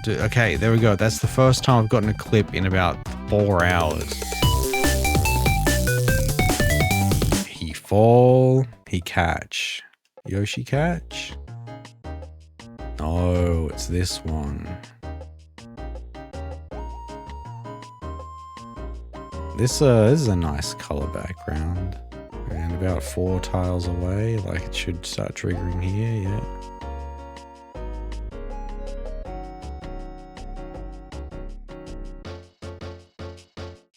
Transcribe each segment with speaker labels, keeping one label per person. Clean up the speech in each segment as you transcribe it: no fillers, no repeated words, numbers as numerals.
Speaker 1: Okay, there we go. That's the first time I've gotten a clip in about 4 hours. He fall, he catch. Yoshi catch? No, it's this one. This is a nice color background. And about 4 tiles away, like it should start triggering here, yeah.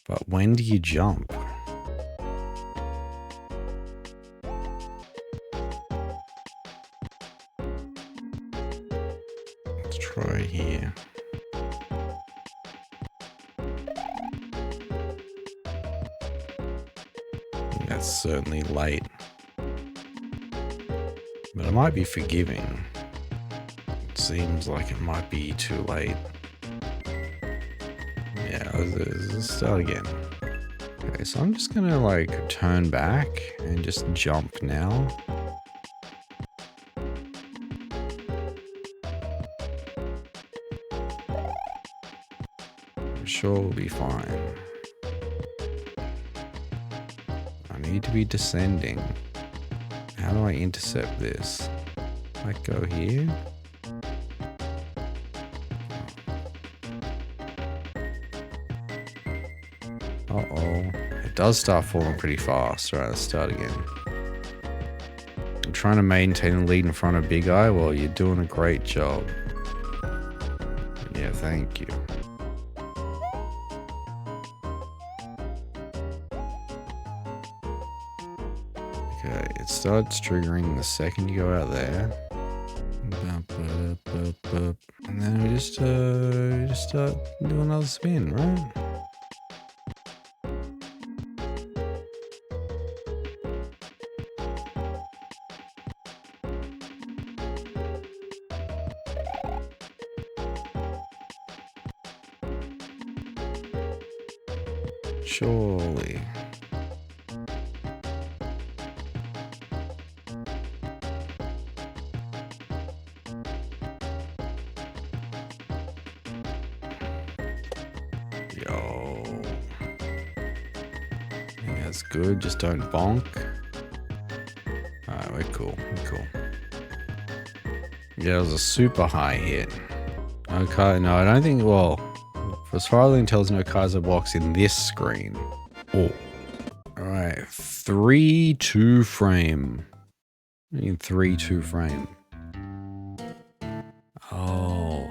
Speaker 1: But when do you jump? Let's try here. That's certainly late. But I might be forgiving. It seems like it might be too late. Yeah, let's start again. Okay, so I'm just gonna like turn back and just jump now. I'm sure we'll be fine. I need to be descending. How do I intercept this? I go here. Uh-oh. It does start falling pretty fast. Alright, let's start again. I'm trying to maintain the lead in front of Big Eye. Well, you're doing a great job. Yeah, thank you. Okay, it starts triggering the second you go out there. And then we just start doing another spin, right? Surely. Yo. Yeah, that's good. Just don't bonk. Alright, we're cool. We're cool. Yeah, it was a super high hit. Okay, no, I don't think, well, as far as I can tell, there's no kaizo blocks in this screen. Oh. Alright, 3-2 frame. In 3-2 frame. Oh.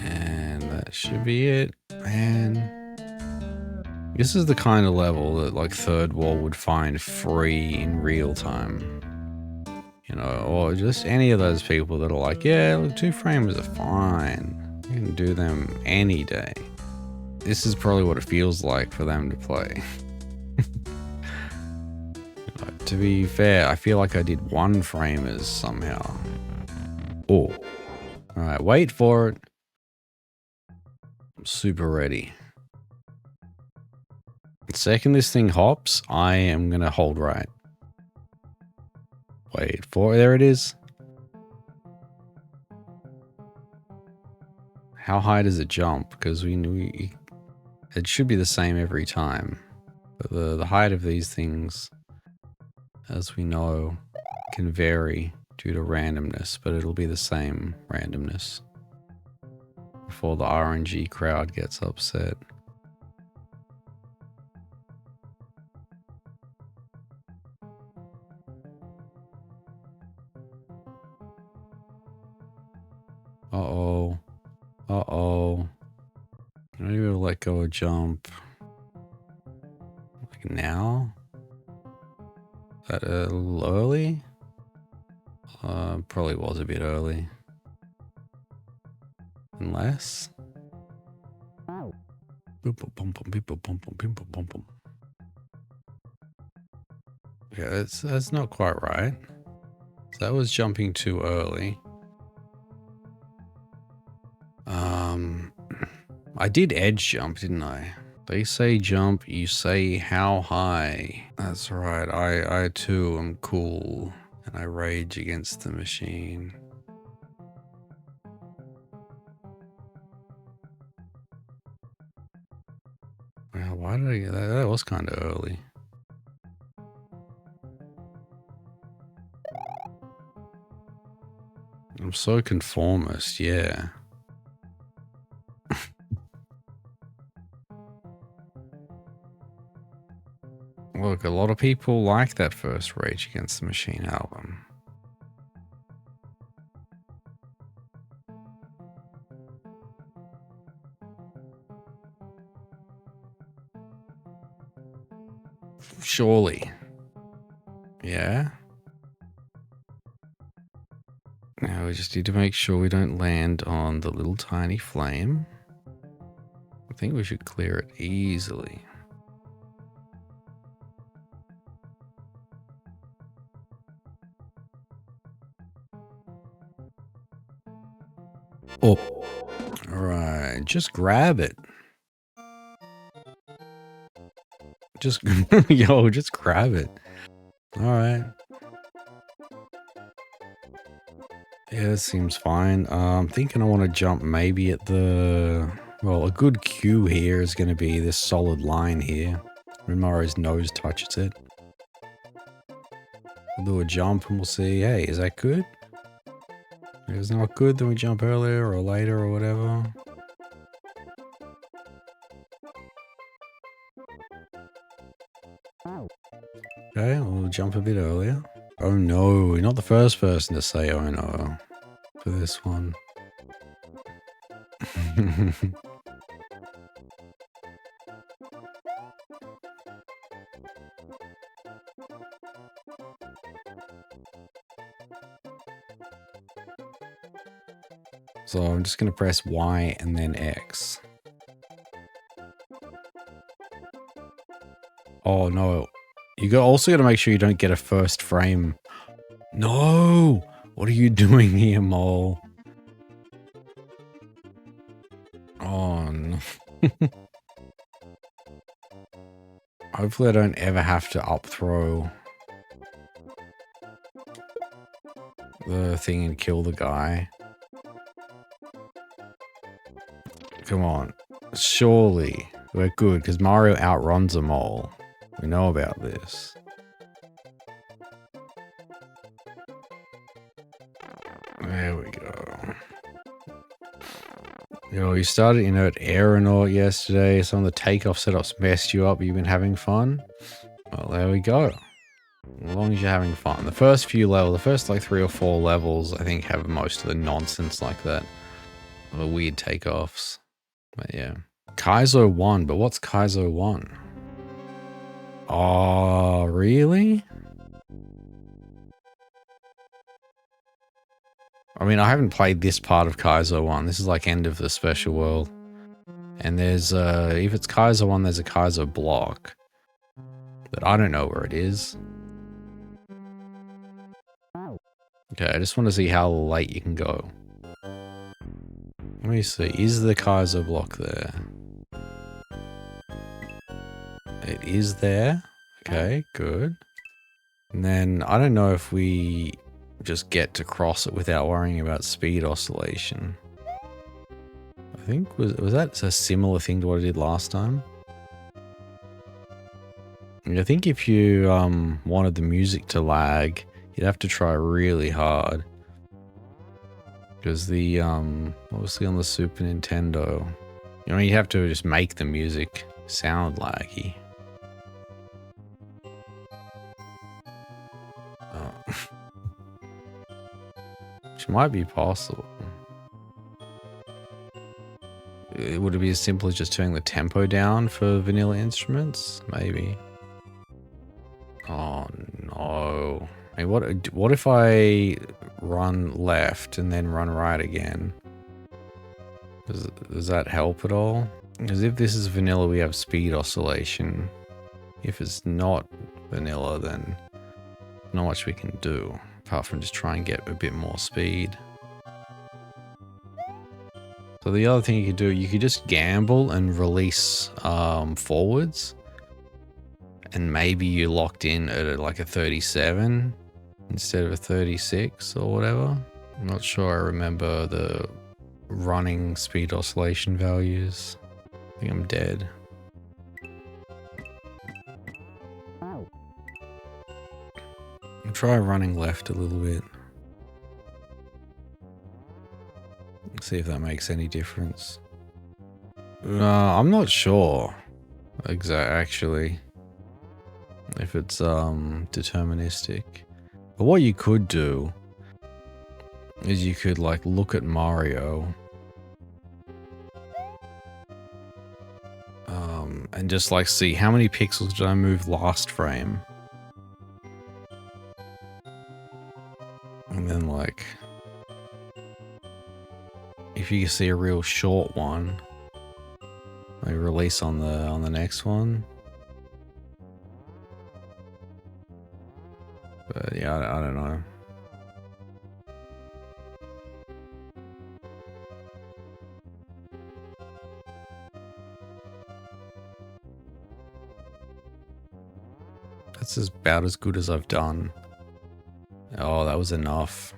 Speaker 1: And that should be it. Man. This is the kind of level that like Third Wall would find free in real time. You know, or just any of those people that are like, yeah, look, 2 frames are fine. You can do them any day. This is probably what it feels like for them to play. To be fair, I feel like I did 1 framers somehow. Oh. Alright, wait for it. I'm super ready. The second this thing hops, I am gonna hold right. Wait for it. There it is. How high does it jump? Because it should be the same every time. But the height of these things, as we know, can vary due to randomness, but it'll be the same randomness before the RNG crowd gets upset. Uh-oh. Uh-oh. Maybe we'll let go of jump. Like now? Is that a little early? Probably was a bit early. Unless. Yeah, that's not quite right. So that was jumping too early. I did edge jump, didn't I? They say jump, you say how high. That's right, I too am cool, and I rage against the machine. Well, why did I get that? That was kind of early. I'm so conformist, yeah. Look, a lot of people like that first Rage Against the Machine album. Surely. Yeah? Now we just need to make sure we don't land on the little tiny flame. I think we should clear it easily. Oh. Alright, just grab it. Just, yo, just grab it. Alright. Yeah, that seems fine. I'm thinking I want to jump maybe at the... Well, a good cue here is going to be this solid line here. When Mario's nose touches it. We'll do a jump and we'll see, hey, is that good? If it's not good, then we jump earlier or later or whatever. Okay, we'll jump a bit earlier. Oh no, you're not the first person to say oh no for this one. So I'm just going to press Y and then X. Oh no. You also got to make sure you don't get a first frame. No! What are you doing here, Mole? Oh no. Hopefully I don't ever have to up throw the thing and kill the guy. Come on. Surely. We're good, because Mario outruns them all. We know about this. There we go. You started inert aeronaut yesterday. Some of the takeoff setups messed you up. You've been having fun? Well, there we go. As long as you're having fun. The first few levels, the first like 3 or 4 levels, I think have most of the nonsense like that. The weird takeoffs. But yeah. Kaizo 1, but what's Kaizo 1? Oh, really? I mean, I haven't played this part of Kaizo 1. This is like end of the special world. And there's, if it's Kaizo 1, there's a Kaizo block. But I don't know where it is. Okay, I just want to see how late you can go. Let me see. Is the Kaizo block there? It is there. Okay, good. And then I don't know if we just get to cross it without worrying about speed oscillation. I think was that a similar thing to what I did last time? I think if you wanted the music to lag, you'd have to try really hard. Because the obviously on the Super Nintendo, you know, you have to just make the music sound laggy. Which might be possible. would it be as simple as just turning the tempo down for vanilla instruments? Maybe. Oh no. Hey, what if I run left and then run right again? Does that help at all? Because if this is vanilla, we have speed oscillation. If it's not vanilla, then not much we can do, apart from just try and get a bit more speed. So the other thing you could do, you could just gamble and release forwards. And maybe you locked in at like a 37 instead of a 36 or whatever. I'm not sure I remember the running speed oscillation values. I think I'm dead. I'll try running left a little bit. See if that makes any difference. I'm not sure. Actually. If it's deterministic. But what you could do is you could like look at Mario and just like see how many pixels did I move last frame. And then like if you see a real short one, like release on the next one. But yeah, I don't know. That's about as good as I've done. Oh, that was enough.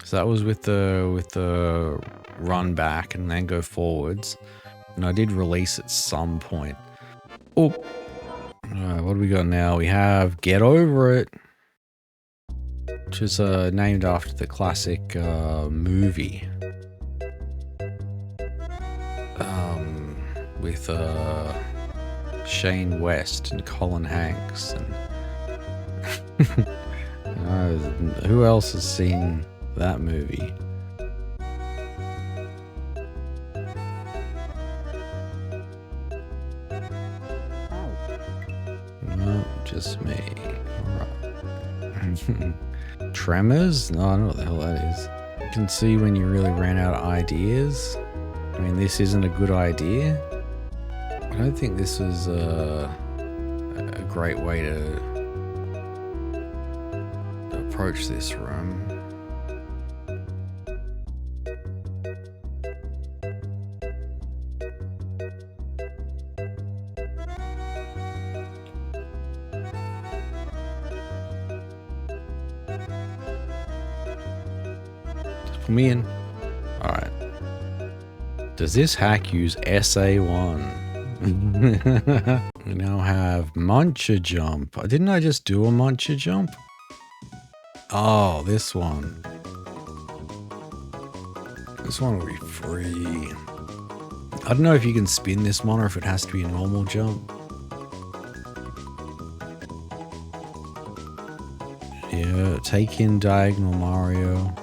Speaker 1: So that was with the run back and then go forwards. And I did release at some point. Oh. Alright, what do we got now? We have Get Over It, which is named after the classic movie. With Shane West and Colin Hanks. And who else has seen that movie? No, just me. Alright. Tremors? No, I don't know what the hell that is. You can see when you really ran out of ideas. I mean, this isn't a good idea. I don't think this was a great way to approach this room. Just put me in. Alright. Does this hack use SA1? We now have Muncher Jump. Didn't I just do a Muncher Jump? Oh, this one. This one will be free. I don't know if you can spin this one or if it has to be a normal jump. Yeah, take in Diagonal Mario.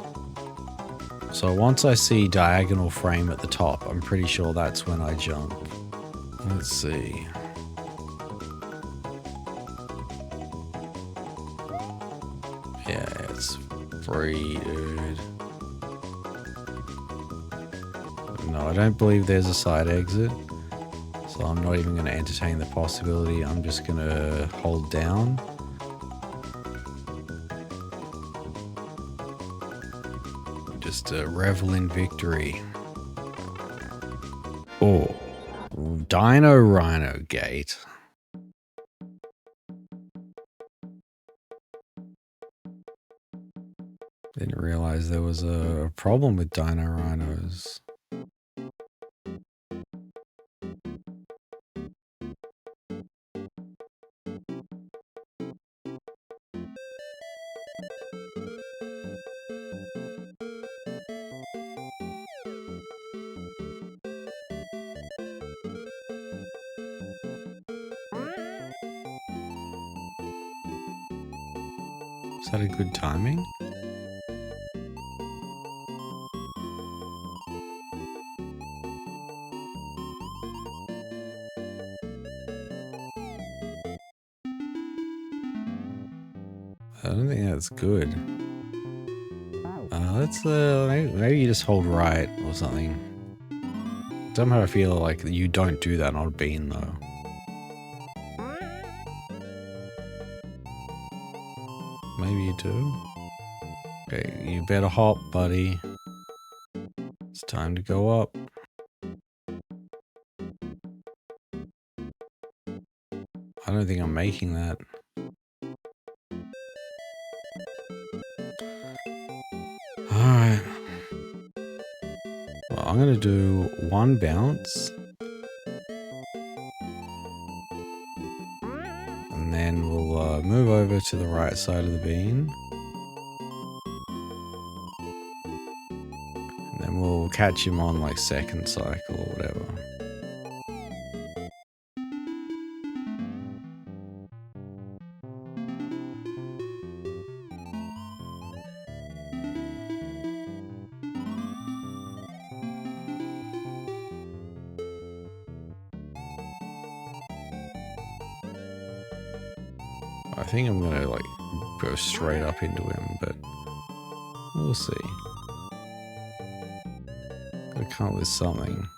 Speaker 1: So once I see diagonal frame at the top, I'm pretty sure that's when I jump. Let's see. Yeah, it's free, dude. No, I don't believe there's a side exit. So I'm not even going to entertain the possibility. I'm just going to hold down. Just revel in victory. Oh. Dino Rhino Gate. Didn't realize there was a problem with Dino Rhinos. Is that a good timing? I don't think that's good. Let's maybe you just hold right or something. Somehow I feel like you don't do that on a bean though. Maybe you do. Okay, you better hop, buddy. It's time to go up. I don't think I'm making that. Alright. Well, I'm gonna do one bounce. And then we'll move over to the right side of the bean. And then we'll catch him on like second cycle or whatever. I think I'm gonna like go straight up into him, but we'll see. Gotta come up with something.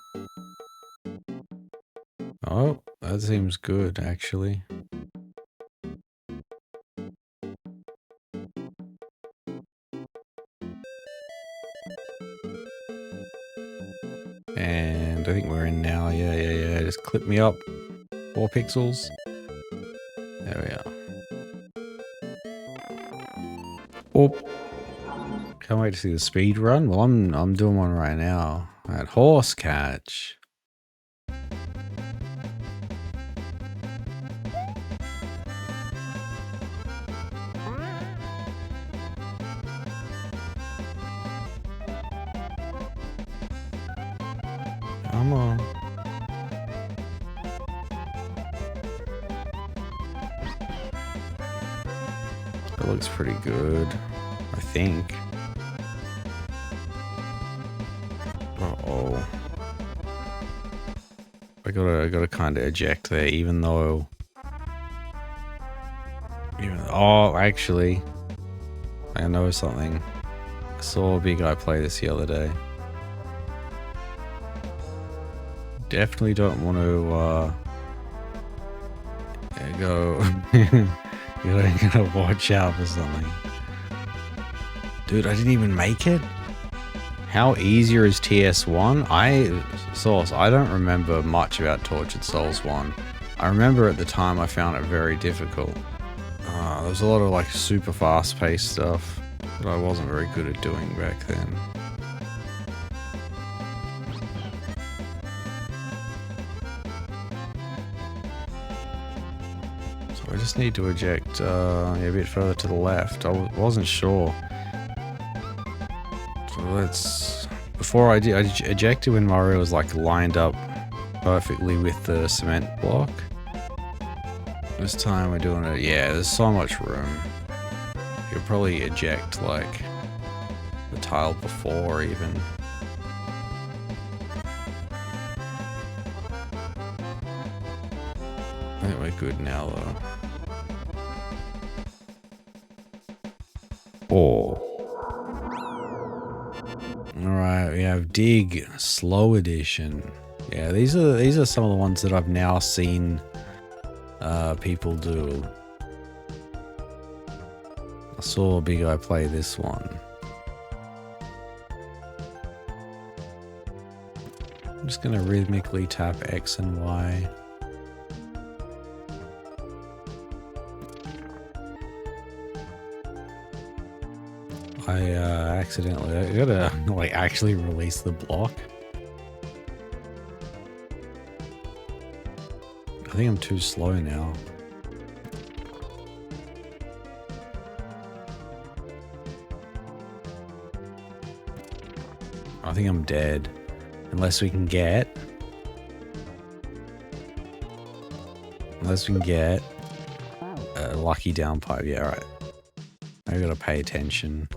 Speaker 1: Oh, that seems good actually. And I think we're in now. Yeah. Just clip me up. 4 pixels. There we are. Oh. Can't wait to see the speed run. Well, I'm doing one right now. At horse catch. Come on. It looks pretty good, I think. Uh-oh. I gotta kind of eject there, even though... Oh, actually, I know something. I saw a big guy play this the other day. Definitely don't want to go... You gotta watch out for something. Dude, I didn't even make it? How easier is TS1? I don't remember much about Tortured Souls 1. I remember at the time I found it very difficult. There was a lot of like super fast paced stuff that I wasn't very good at doing back then. So I just need to eject a bit further to the left. I wasn't sure. So let's... Before I ejected when Mario was like lined up perfectly with the cement block. This time we're doing it, yeah, there's so much room. You'll probably eject like the tile before even. I think we're good now though. Oh. Alright, we have Dig Slow Edition. Yeah, these are some of the ones that I've now seen people do. I saw a big guy play this one. I'm just gonna rhythmically tap X and Y. I gotta like actually release the block. I think I'm too slow now. I think I'm dead. Unless we can get a lucky downpipe. Yeah, right. I gotta pay attention.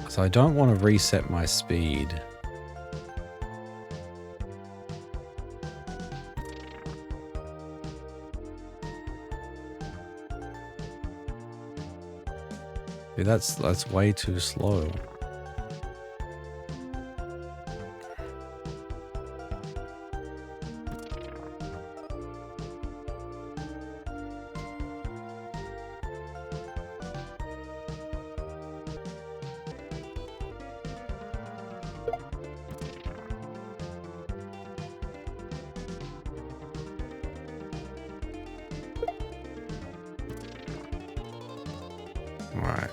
Speaker 1: So I don't want to reset my speed. Dude, that's way too slow. Alright.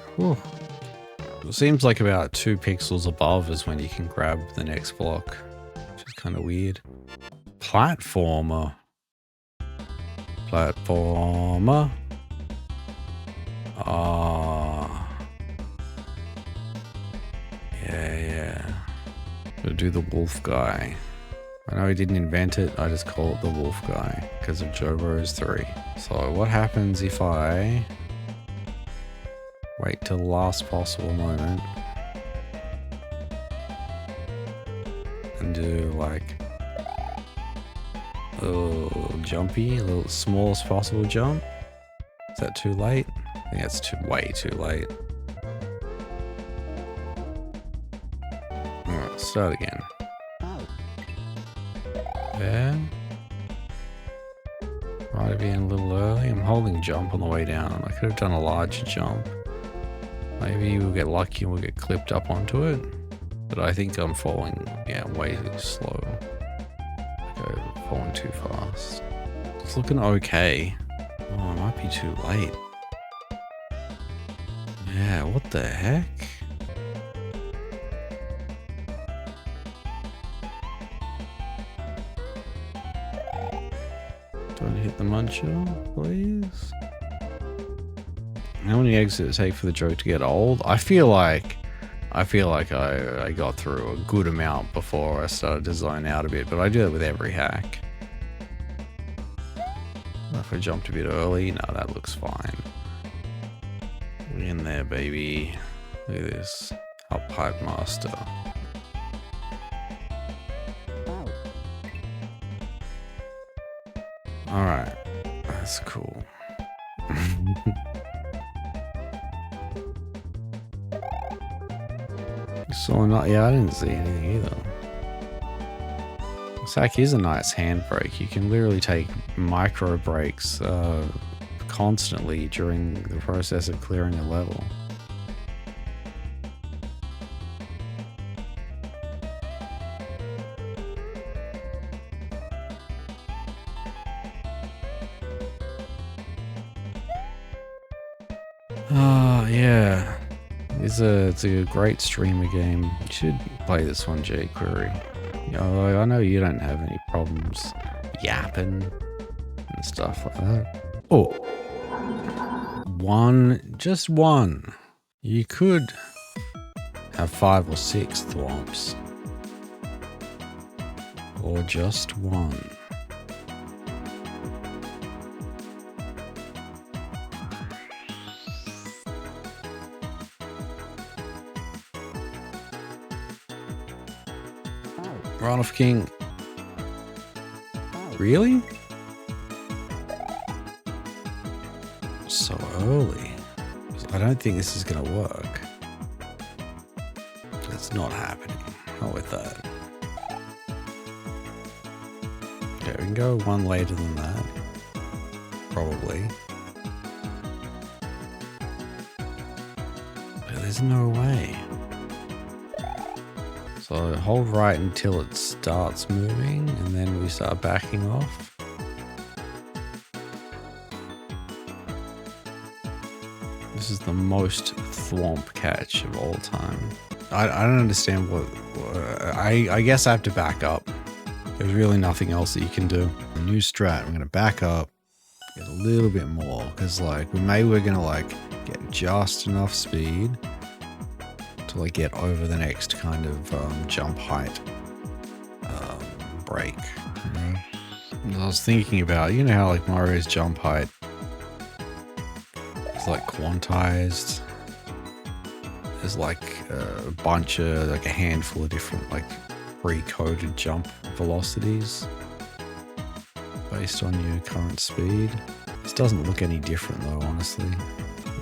Speaker 1: It seems like about 2 pixels above is when you can grab the next block, which is kind of weird. Platformer. Platformer. Ah. Yeah. Gotta do the wolf guy. I know he didn't invent it, I just call it the wolf guy because of Joe Bros 3. So what happens if I wait till the last possible moment and do like a little jumpy, a little smallest possible jump? Is that too late? I think that's way too late. Alright, start again. There. Might have been a little early. I'm holding jump on the way down. I could have done a larger jump. Maybe we'll get lucky and we'll get clipped up onto it. But I think I'm falling, way too slow. Falling too fast. It's looking okay. Oh, it might be too late. Yeah, what the heck? Don't hit the muncher, please. How many eggs did it take for the joke to get old? I feel like I got through a good amount before I started to zone out a bit, but I do that with every hack. If I jumped a bit early, no, that looks fine. We're in there, baby. Look at this. Up pipe master. Alright. That's cool. So not, I didn't see anything either. This hack is a nice handbrake. You can literally take micro breaks constantly during the process of clearing a level. Yeah. It's a great streamer game. You should play this one, jQuery. Although I know you don't have any problems yapping and stuff like that. Oh. Just one. You could have 5 or 6 thwomps. Or just one. Run of King. Really? So early. I don't think this is gonna work. It's not happening. Not with that. Okay, we can go one later than that. Probably. But there's no way. So hold right until it starts moving and then we start backing off. This is the most thwomp catch of all time. I don't understand what I guess I have to back up. There's really nothing else that you can do. A new strat, I'm going to back up, get a little bit more because maybe we're going to get just enough speed to get over the next kind of jump height break. I was thinking about, how Mario's jump height is quantized. There's a bunch of a handful of different pre-coded jump velocities based on your current speed. This doesn't look any different though, honestly.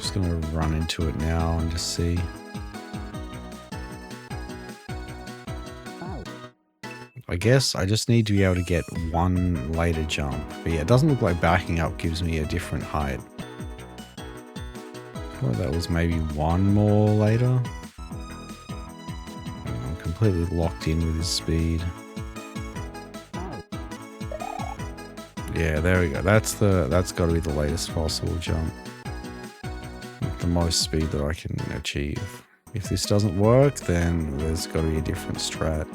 Speaker 1: Just gonna run into it now and just see. I guess I just need to be able to get one later jump. But yeah, it doesn't look like backing up gives me a different height. Well, that was maybe one more later. I'm completely locked in with his speed. Yeah, there we go. That's got to be the latest possible jump. The most speed that I can achieve. If this doesn't work, then there's got to be a different strat.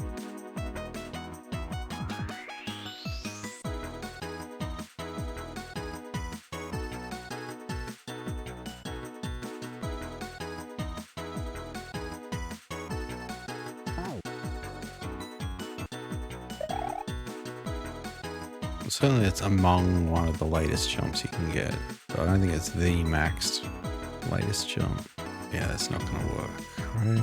Speaker 1: Certainly it's among one of the latest jumps you can get, but I don't think it's the maxed latest jump. Yeah, that's not gonna work, right?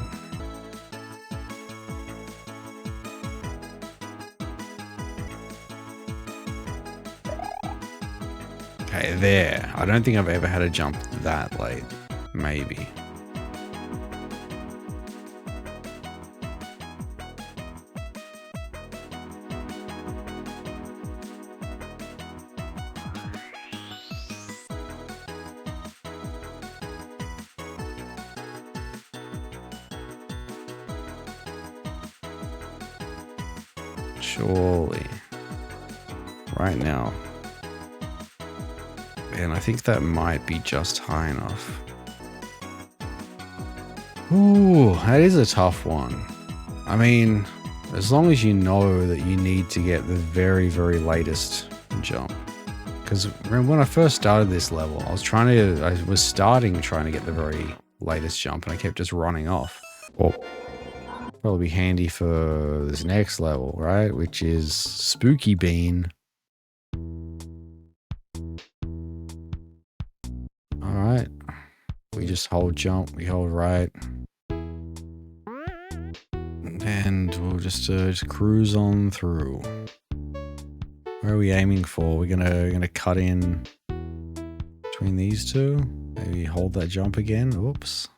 Speaker 1: Okay, there. I don't think I've ever had a jump that late. Maybe. Surely. Right now. And I think that might be just high enough. Ooh, that is a tough one. I mean, as long as you know that you need to get the very, very latest jump. Because when I first started this level, I was starting trying to get the very latest jump, and I kept just running off. Well, probably be handy for this next level, right? Which is Spooky Bean. Alright. We just hold jump, we hold right. And we'll just cruise on through. Where are we aiming for? We're gonna cut in between these two. Maybe hold that jump again. Oops.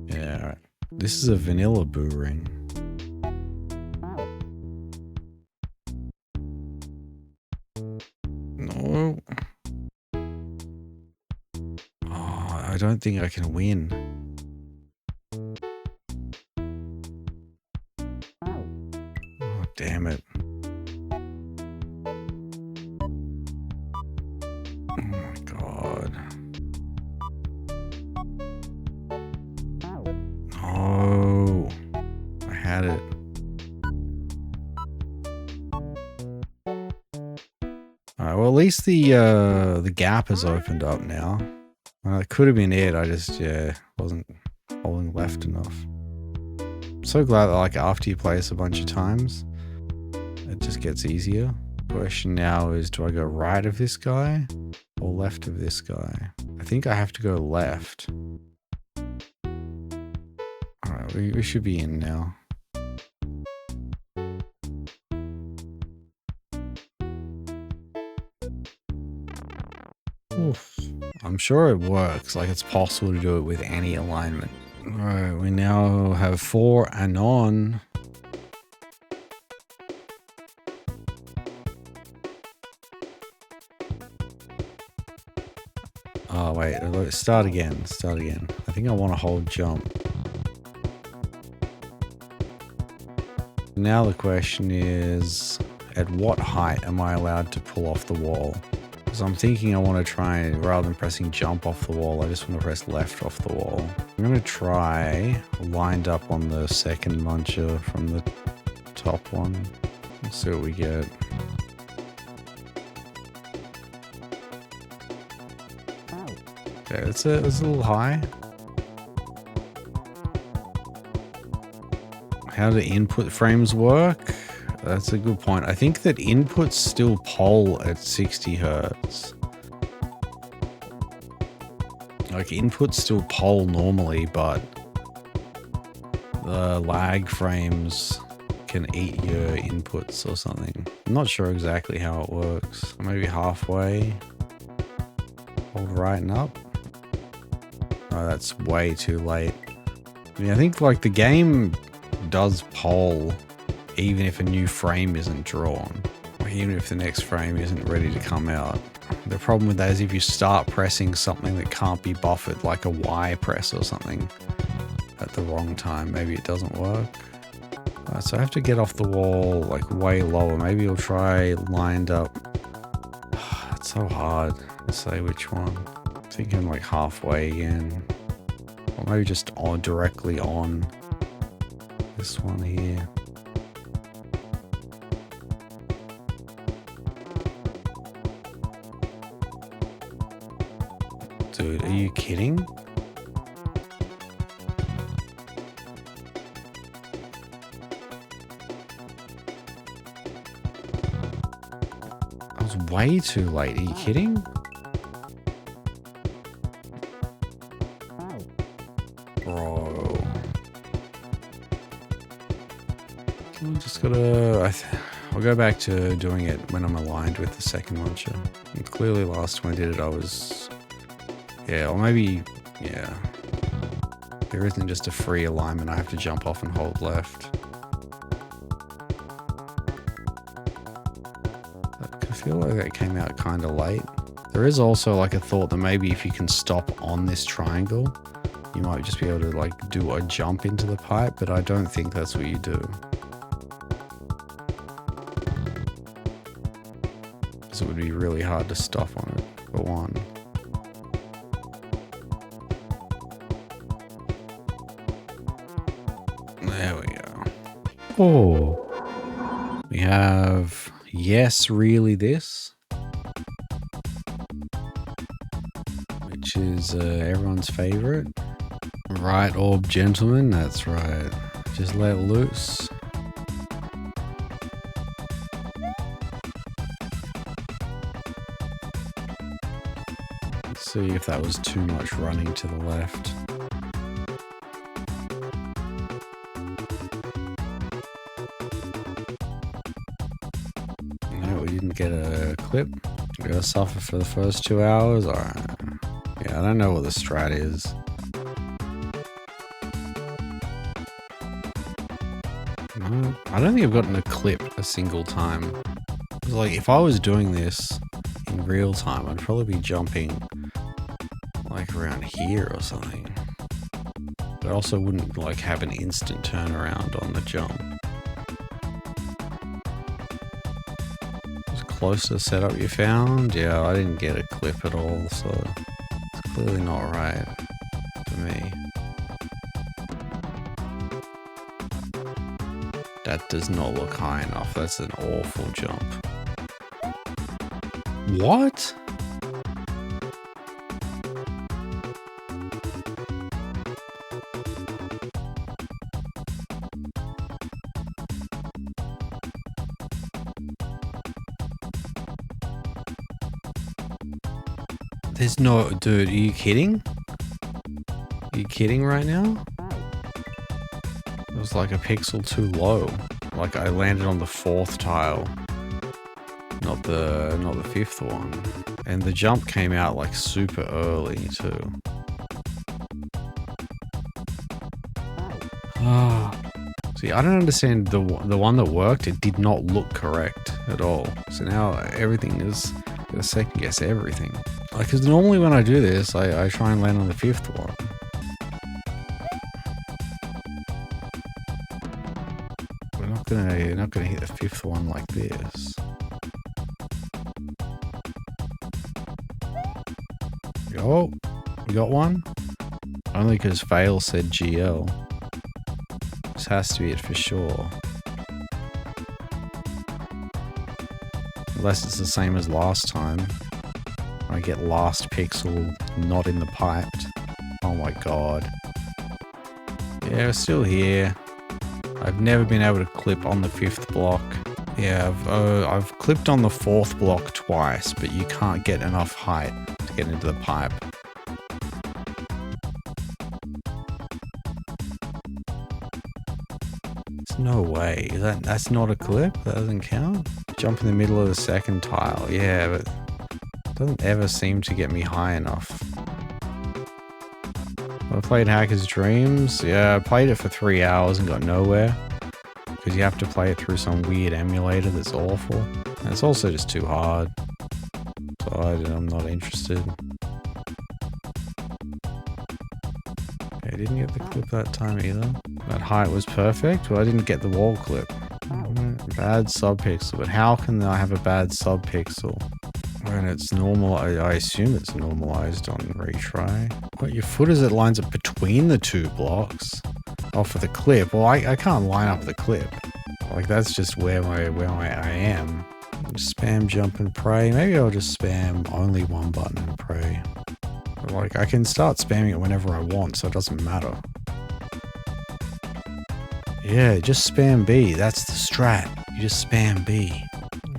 Speaker 1: Yeah, alright. This is a vanilla boo ring. No. Oh, I don't think I can win. Oh, damn it. Oh my god. Oh, I had it. Alright, well at least the gap has opened up now. Well, it could have been it, I just, wasn't holding left enough. I'm so glad that like after you play this a bunch of times, it just gets easier. Question now is, do I go right of this guy or left of this guy? I think I have to go left. Alright, we should be in now. Oof. I'm sure it works, like it's possible to do it with any alignment. Alright, we now have 4 anon. Oh wait, start again. I think I want to hold jump. Now the question is, at what height am I allowed to pull off the wall? Because I'm thinking I want to try, rather than pressing jump off the wall, I just want to press left off the wall. I'm going to try lined up on the second muncher from the top one. Let's see what we get. Okay, it's a little high. How do input frames work? That's a good point. I think that inputs still poll at 60 hertz. Like inputs still poll normally, but the lag frames can eat your inputs or something. I'm not sure exactly how it works. Maybe halfway. Hold right and up. Oh, that's way too late. I mean, I think like the game does poll even if a new frame isn't drawn, or even if the next frame isn't ready to come out. The problem with that is if you start pressing something that can't be buffered, like a Y press or something, at the wrong time, maybe it doesn't work. So I have to get off the wall like way lower. Maybe I'll try lined up. It's so hard to say which one. I'm thinking like halfway again. Or maybe just on directly on this one here. Dude, are you kidding? I was way too late. Are you kidding? Bro. I'm just gotta... I'll go back to doing it when I'm aligned with the second launcher. And clearly last time I did it, I was... Yeah, or maybe... Yeah. There isn't just a free alignment. I have to jump off and hold left. I feel like that came out kind of late. There is also like a thought that maybe if you can stop on this triangle, you might just be able to like do a jump into the pipe, but I don't think that's what you do. Because it would be really hard to stop on it, for one. There we go. Oh. We have, yes, really this. Which is everyone's favorite. Right orb gentleman, that's right. Just let loose. Let's see if that was too much running to the left. No, we didn't get a clip. We gotta suffer for the first 2 hours. Alright. Yeah, I don't know what the strat is. No, I don't think I've gotten a clip a single time. It's like if I was doing this in real time, I'd probably be jumping like around here or something. But I also wouldn't like have an instant turnaround on the jump. Close to the setup you found? Yeah, I didn't get a clip at all, so it's clearly not right for me. That does not look high enough. That's an awful jump. What? There's no... Dude, are you kidding? Are you kidding right now? It was like a pixel too low. Like I landed on the 4th tile. Not the 5th one. And the jump came out like super early too. See, I don't understand the one that worked. It did not look correct at all. So now everything is gonna second guess everything. Like, cause normally when I do this, I try and land on the 5th one. We're not gonna hit the 5th one like this. Oh, we got one. Only because fail said GL. This has to be it for sure. Unless it's the same as last time. I get last pixel not in the piped. Oh my god. Yeah, we're still here. I've never been able to clip on the 5th block. Yeah, I've clipped on the 4th block twice, but you can't get enough height to get into the pipe. There's no way. That's not a clip? That doesn't count? Jump in the middle of the 2nd tile. Yeah, but Doesn't ever seem to get me high enough. I played Hacker's Dreams. Yeah, I played it for 3 hours and got nowhere. Because you have to play it through some weird emulator that's awful. And it's also just too hard. So I'm not interested. Okay, I didn't get the clip that time either. That height was perfect. Well, I didn't get the wall clip. Bad subpixel. But how can I have a bad subpixel? When it's normal, I assume it's normalized on retry. What, your foot is it lines up between the two blocks? Oh, for the clip. Well, I can't line up the clip. Like, that's just where I am. Just spam jump and pray. Maybe I'll just spam only one button and pray. But like, I can start spamming it whenever I want, so it doesn't matter. Yeah, just spam B. That's the strat. You just spam B.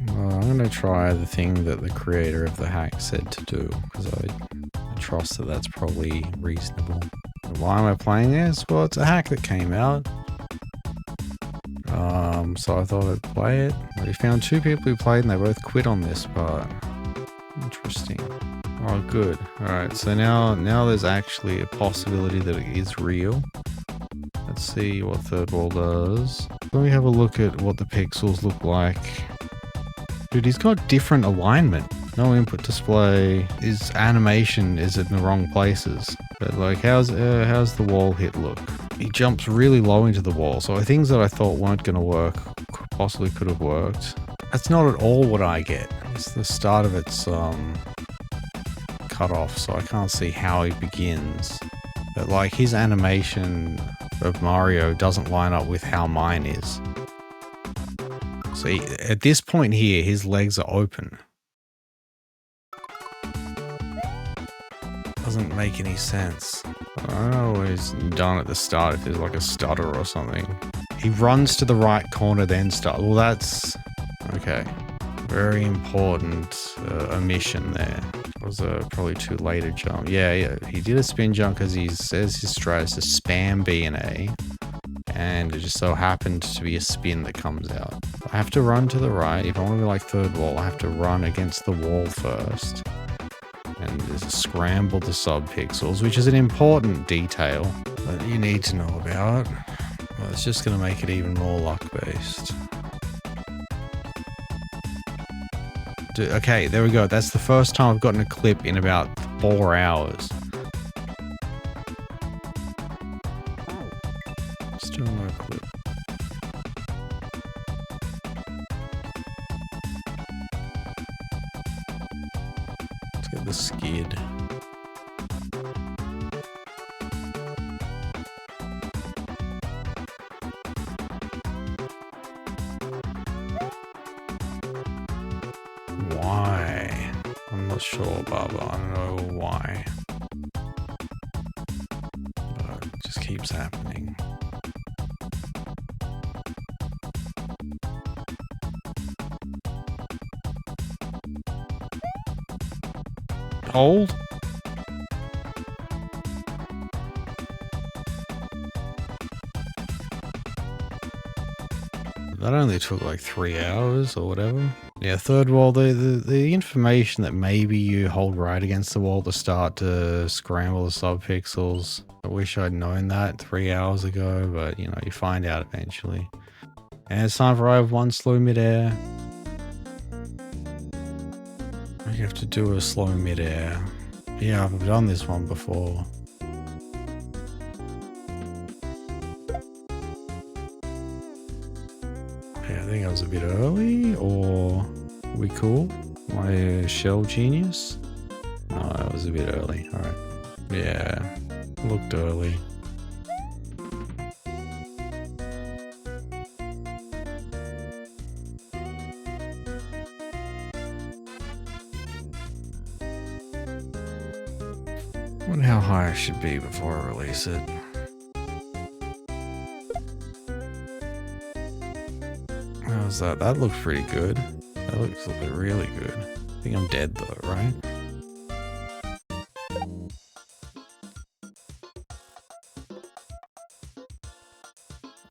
Speaker 1: Well, I'm going to try the thing that the creator of the hack said to do, because I trust that that's probably reasonable. Why am I playing this? Well, it's a hack that came out. So I thought I'd play it. We found 2 people who played and they both quit on this part. Interesting. Oh, good. Alright, so now there's actually a possibility that it is real. Let's see what third wall does. Let me have a look at what the pixels look like. Dude, he's got different alignment. No input display. His animation is in the wrong places. But like, how's the wall hit look? He jumps really low into the wall. So things that I thought weren't going to work possibly could have worked. That's not at all what I get. It's the start of its cut off, so I can't see how he begins. But like, his animation of Mario doesn't line up with how mine is. See, at this point here, his legs are open. Doesn't make any sense. I don't know what he's done at the start, if there's like a stutter or something. He runs to the right corner, then start. Well, that's... okay. Very important omission there. It was probably too late a jump. Yeah, he did a spin jump because he says his strat is to spam B and A. And it just so happened to be a spin that comes out. I have to run to the right. If I want to be like third wall, I have to run against the wall first. And there's scramble the subpixels, which is an important detail that you need to know about. Well, it's just going to make it even more luck-based. Okay, there we go. That's the first time I've gotten a clip in about 4 hours. Still no clip. Let's get the skid. Why? I'm not sure, Baba. I don't know why. But it just keeps happening. Hold? That only took like 3 hours or whatever. Yeah, third wall, the information that maybe you hold right against the wall to start to scramble the subpixels. I wish I'd known that 3 hours ago, but you know, you find out eventually. And it's time for I have one slow midair. You have to do a slow midair. Yeah, I've done this one before. Yeah, I think I was a bit early, or are we cool? Am I a shell genius? No, I was a bit early. Alright. Yeah, looked early. I wonder how high I should be before I release it. How's that? That looks pretty good. That looks really good. I think I'm dead though, right?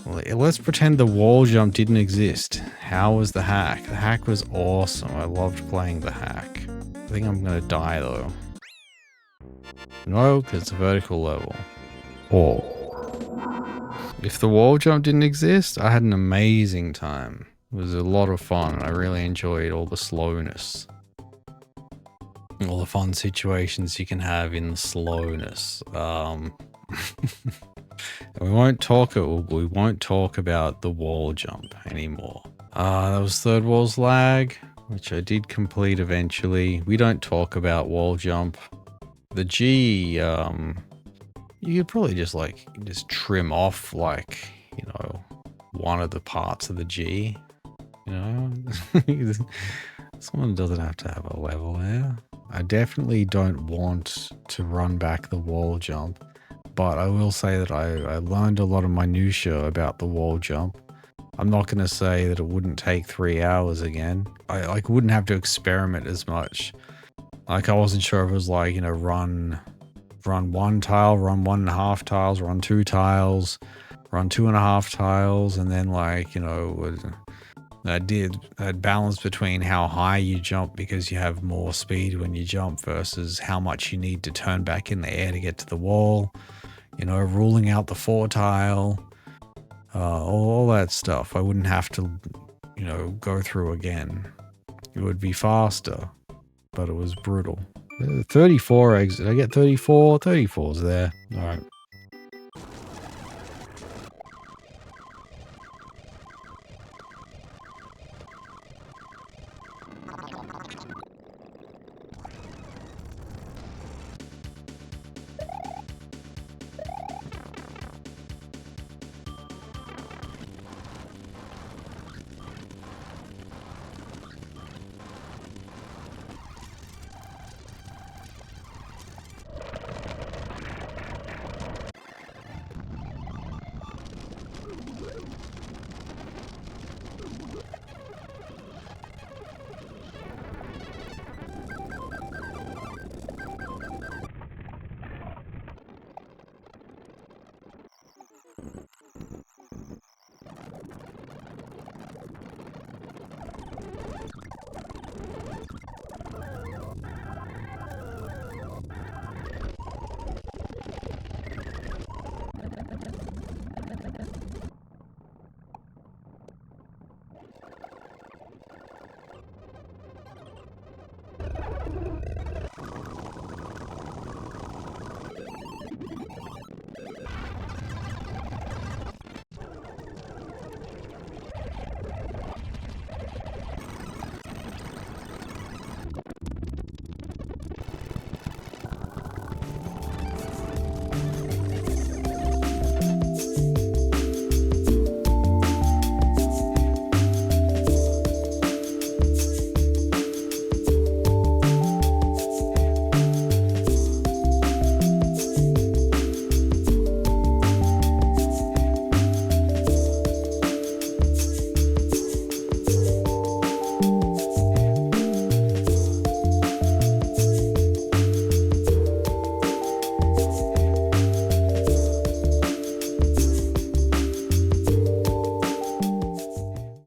Speaker 1: Well, let's pretend the wall jump didn't exist. How was the hack? The hack was awesome. I loved playing the hack. think I'm gonna die though. No, because it's a vertical level. Or if the wall jump didn't exist, I had an amazing time. It was a lot of fun. I really enjoyed all the slowness. All the fun situations you can have in the slowness. We won't talk about the wall jump anymore. That was third wall's lag, which I did complete eventually. We don't talk about wall jump. The G, you could probably just trim off one of the parts of the G, Someone doesn't have to have a level there. I definitely don't want to run back the wall jump, but I will say that I learned a lot of minutiae about the wall jump. I'm not going to say that it wouldn't take 3 hours again. I wouldn't have to experiment as much. I wasn't sure if it was run one tile, run 1.5 tiles, run 2 tiles, run 2.5 tiles, and then that balance between how high you jump because you have more speed when you jump versus how much you need to turn back in the air to get to the wall. Ruling out the 4 tile, all that stuff. I wouldn't have to, go through again. It would be faster, but it was brutal. 34 exit. I get 34. 34's there. All right.